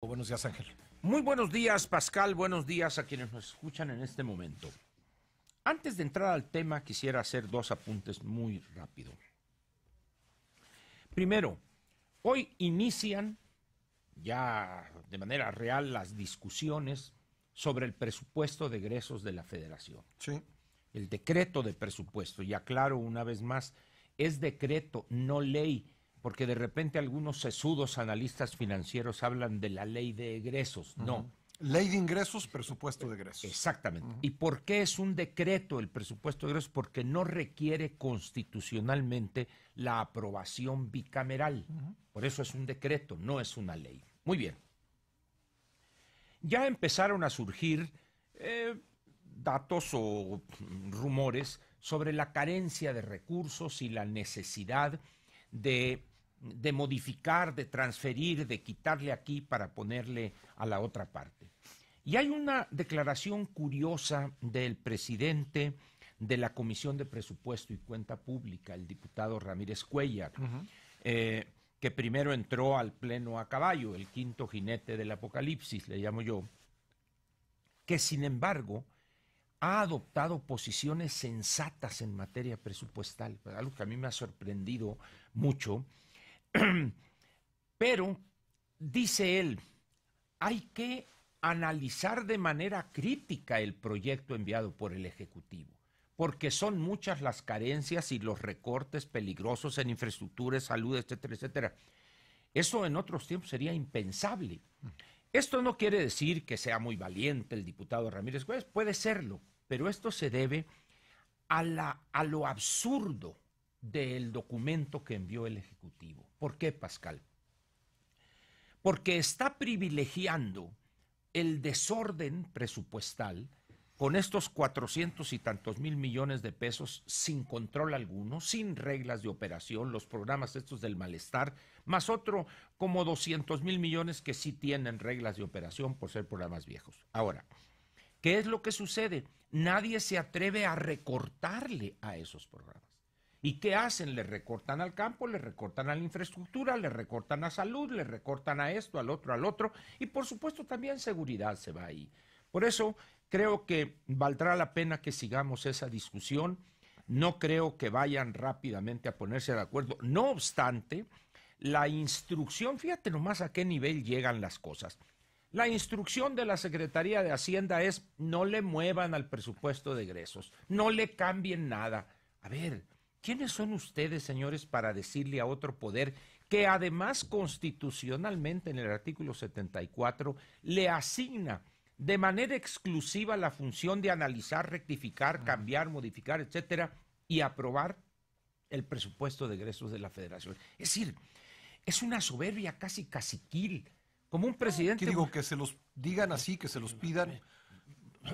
Buenos días, Ángel. Muy buenos días, Pascal. Buenos días a quienes nos escuchan en este momento. Antes de entrar al tema, quisiera hacer dos apuntes muy rápido. Primero, hoy inician ya de manera real las discusiones sobre el presupuesto de egresos de la Federación. Sí. El decreto de presupuesto, y aclaro una vez más, es decreto, no ley, porque de repente algunos sesudos analistas financieros hablan de la ley de egresos. No. Ley de ingresos, presupuesto de egresos. Exactamente. ¿Y por qué es un decreto el presupuesto de egresos? Porque no requiere constitucionalmente la aprobación bicameral. Por eso es un decreto, no es una ley. Muy bien. Ya empezaron a surgir datos o rumores sobre la carencia de recursos y la necesidad de modificar, de transferir, de quitarle aquí para ponerle a la otra parte. Y hay una declaración curiosa del presidente de la Comisión de Presupuesto y Cuenta Pública, el diputado Ramírez Cuéllar, que primero entró al pleno a caballo, el quinto jinete del apocalipsis, le llamo yo, que sin embargo ha adoptado posiciones sensatas en materia presupuestal, algo que a mí me ha sorprendido mucho. Pero, dice él, hay que analizar de manera crítica el proyecto enviado por el Ejecutivo, porque son muchas las carencias y los recortes peligrosos en infraestructura, salud, etcétera, etcétera. Eso en otros tiempos sería impensable. Esto no quiere decir que sea muy valiente el diputado Ramírez Cuéllar, puede serlo, pero esto se debe a lo absurdo del documento que envió el Ejecutivo. ¿Por qué, Pascal? Porque está privilegiando el desorden presupuestal con estos 400 y tantos mil millones de pesos sin control alguno, sin reglas de operación, los programas estos del malestar, más otro como 200 mil millones que sí tienen reglas de operación por ser programas viejos. Ahora, ¿qué es lo que sucede? Nadie se atreve a recortarle a esos programas. ¿Y qué hacen? Le recortan al campo, le recortan a la infraestructura, le recortan a salud, le recortan a esto, al otro, y por supuesto también seguridad se va ahí. Por eso creo que valdrá la pena que sigamos esa discusión. No creo que vayan rápidamente a ponerse de acuerdo. No obstante, la instrucción, fíjate nomás a qué nivel llegan las cosas. La instrucción de la Secretaría de Hacienda es no le muevan al presupuesto de egresos, no le cambien nada. A ver, ¿quiénes son ustedes, señores, para decirle a otro poder que además constitucionalmente en el artículo 74 le asigna de manera exclusiva la función de analizar, rectificar, cambiar, modificar, etcétera, y aprobar el presupuesto de egresos de la Federación? Es decir, es una soberbia casi caciquil, como un presidente... ¿Qué digo? Que se los digan así, que se los pidan,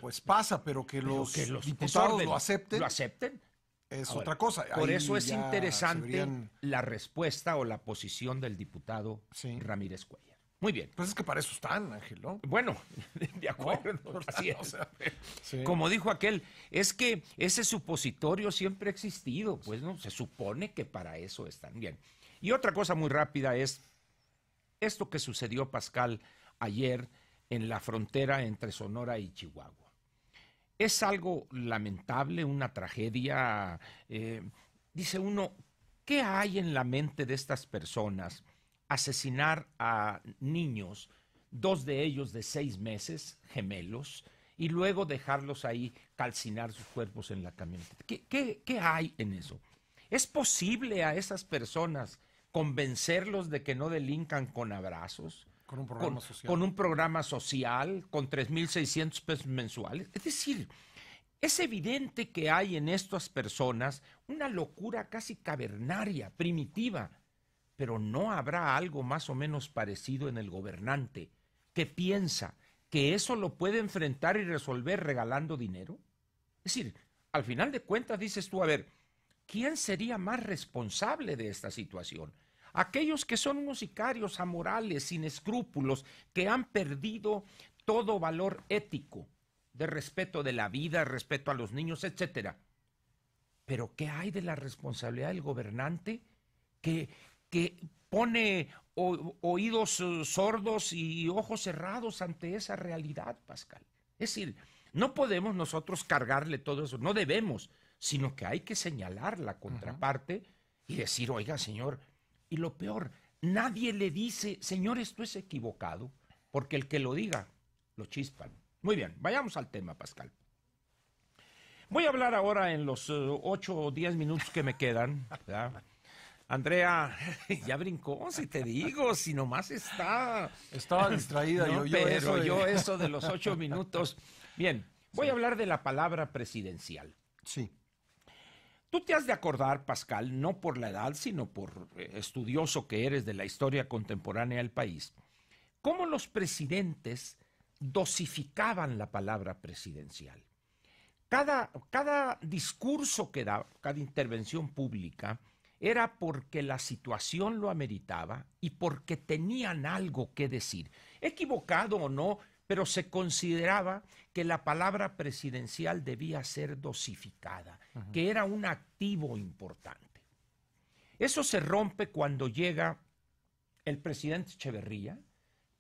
pues pasa, pero que los diputados lo acepten. Lo acepten. Es ahora, otra cosa. Por eso es interesante la respuesta o la posición del diputado Ramírez Cuéllar. Muy bien. Pues es que para eso están, Ángel, ¿no? Bueno, de acuerdo. ¿No? Así es. O sea, como dijo aquel, es que ese supositorio siempre ha existido. Pues no, se supone que para eso están. Bien. Y otra cosa muy rápida es esto que sucedió, Pascal, ayer en la frontera entre Sonora y Chihuahua. Es algo lamentable, una tragedia. Dice uno, ¿qué hay en la mente de estas personas? Asesinar a niños, 2 de ellos de 6 meses, gemelos, y luego dejarlos ahí calcinar sus cuerpos en la camioneta. ¿Qué hay en eso? ¿Es posible a esas personas convencerlos de que no delincan con abrazos? Con un programa social. Con un programa social, con 3,600 pesos mensuales. Es decir, es evidente que hay en estas personas una locura casi cavernaria, primitiva, pero ¿no habrá algo más o menos parecido en el gobernante que piensa que eso lo puede enfrentar y resolver regalando dinero? Es decir, al final de cuentas dices tú, a ver, ¿quién sería más responsable de esta situación? Aquellos que son unos sicarios amorales, sin escrúpulos, que han perdido todo valor ético, de respeto de la vida, respeto a los niños, etcétera. Pero ¿qué hay de la responsabilidad del gobernante que pone oídos sordos y ojos cerrados ante esa realidad, Pascal. Es decir, no podemos nosotros cargarle todo eso, no debemos, sino que hay que señalar la contraparte y decir, oiga, señor, y lo peor, nadie le dice, señor, esto es equivocado, porque el que lo diga, lo chispan. Muy bien, vayamos al tema, Pascal. Voy a hablar ahora en los 8 o 10 minutos que me quedan, ¿verdad? Andrea, ya brincó, si te digo, si nomás está... Estaba distraída. No, yo eso de los 8 minutos. Bien, voy a hablar de la palabra presidencial. Sí. Tú te has de acordar, Pascal, no por la edad, sino por estudioso que eres de la historia contemporánea del país, cómo los presidentes dosificaban la palabra presidencial. Cada discurso que daba, cada intervención pública, era porque la situación lo ameritaba y porque tenían algo que decir. Equivocado o no, pero se consideraba que la palabra presidencial debía ser dosificada, que era un activo importante. Eso se rompe cuando llega el presidente Echeverría,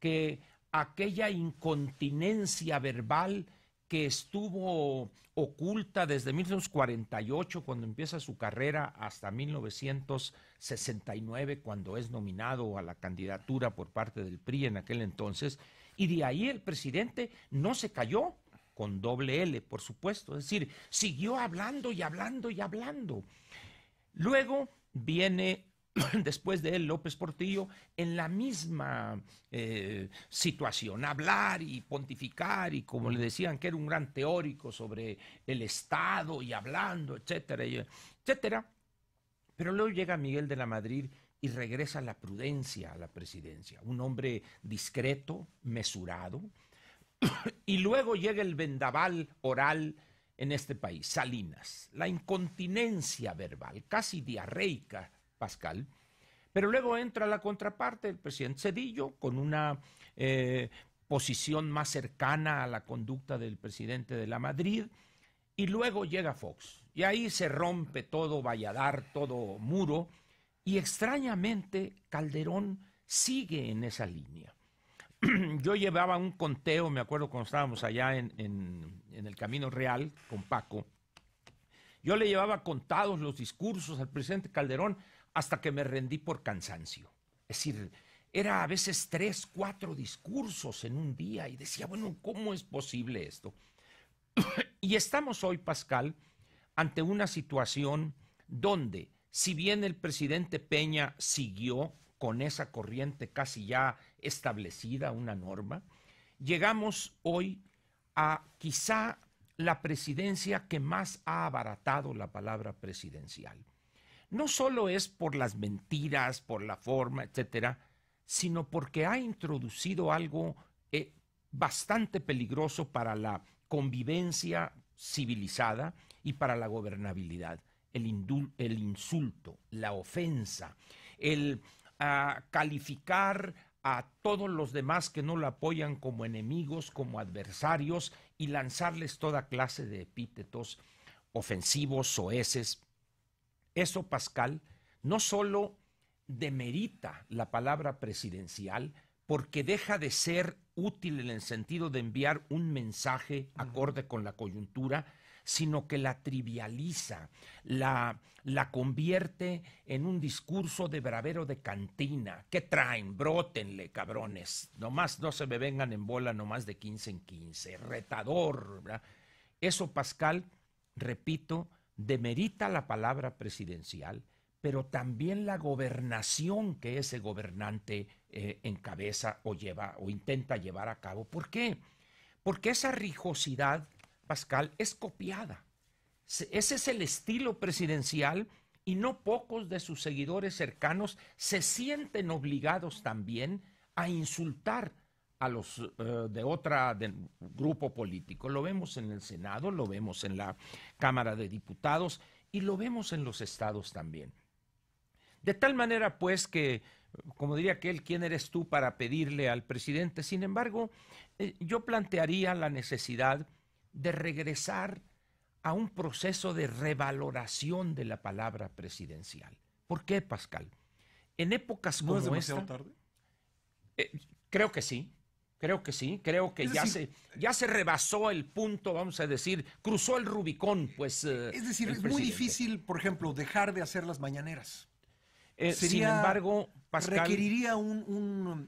que aquella incontinencia verbal que estuvo oculta desde 1948, cuando empieza su carrera, hasta 1969, cuando es nominado a la candidatura por parte del PRI en aquel entonces, y de ahí el presidente no se cayó, con doble L, por supuesto, es decir, siguió hablando y hablando y hablando. Luego viene, después de él, López Portillo, en la misma situación, hablar y pontificar, y como le decían que era un gran teórico sobre el Estado, y hablando, etcétera, etcétera. Pero luego llega Miguel de la Madrid y regresa la prudencia a la presidencia, un hombre discreto, mesurado, y luego llega el vendaval oral en este país, Salinas, la incontinencia verbal, casi diarreica, Pascal, pero luego entra la contraparte, el presidente Zedillo, con una posición más cercana a la conducta del presidente de la Madrid, y luego llega Fox, y ahí se rompe todo valladar, todo muro, y extrañamente Calderón sigue en esa línea. Yo llevaba un conteo, me acuerdo cuando estábamos allá en el Camino Real con Paco, yo le llevaba contados los discursos al presidente Calderón hasta que me rendí por cansancio. Es decir, era a veces 3, 4 discursos en un día y decía, bueno, ¿cómo es posible esto? Y estamos hoy, Pascal, ante una situación donde, si bien el presidente Peña siguió con esa corriente casi ya establecida, una norma, llegamos hoy a quizá la presidencia que más ha abaratado la palabra presidencial. No solo es por las mentiras, por la forma, etcétera, sino porque ha introducido algo bastante peligroso para la convivencia civilizada y para la gobernabilidad. El insulto, la ofensa, el calificar a todos los demás que no lo apoyan como enemigos, como adversarios, y lanzarles toda clase de epítetos ofensivos, soeces. Eso, Pascal, no solo demerita la palabra presidencial, porque deja de ser útil en el sentido de enviar un mensaje acorde con la coyuntura, sino que la trivializa, la convierte en un discurso de bravero de cantina. ¿Qué traen? Brótenle, cabrones. Nomás no se me vengan en bola, nomás de 15 en 15. Retador, ¿verdad? Eso, Pascal, repito, demerita la palabra presidencial, pero también la gobernación que ese gobernante encabeza o lleva o intenta llevar a cabo. ¿Por qué? Porque esa rijosidad, Pascal, es copiada. Ese es el estilo presidencial y no pocos de sus seguidores cercanos se sienten obligados también a insultar a los de grupo político. Lo vemos en el Senado, lo vemos en la Cámara de Diputados y lo vemos en los estados también. De tal manera, pues, que, como diría aquel, ¿quién eres tú para pedirle al presidente? Sin embargo, yo plantearía la necesidad de regresar a un proceso de revaloración de la palabra presidencial. ¿Por qué, Pascal? en épocas ¿No como es demasiado esta, tarde? creo que sí. Creo que sí, creo que ya se rebasó el punto, vamos a decir, cruzó el Rubicón, pues. Es decir, es muy difícil, por ejemplo, dejar de hacer las mañaneras. Sin embargo, Pascal, requeriría un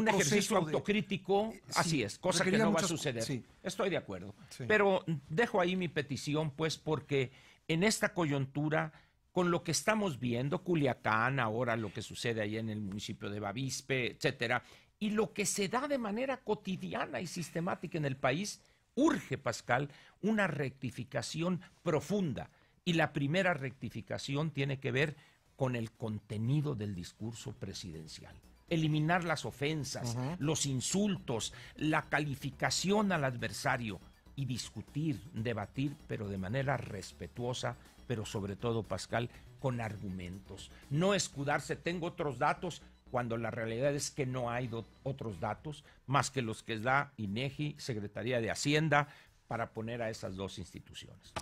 ejercicio autocrítico, así es, cosa que no va a suceder. Sí. Estoy de acuerdo. Sí. Pero dejo ahí mi petición, pues, porque en esta coyuntura, con lo que estamos viendo, Culiacán, ahora lo que sucede ahí en el municipio de Bavispe, etcétera, y lo que se da de manera cotidiana y sistemática en el país, urge, Pascal, una rectificación profunda. Y la primera rectificación tiene que ver con el contenido del discurso presidencial. Eliminar las ofensas, los insultos, la calificación al adversario y discutir, debatir, pero de manera respetuosa, pero sobre todo, Pascal, con argumentos. No escudarse, tengo otros datos, cuando la realidad es que no hay otros datos más que los que da INEGI, Secretaría de Hacienda, para poner a esas dos instituciones.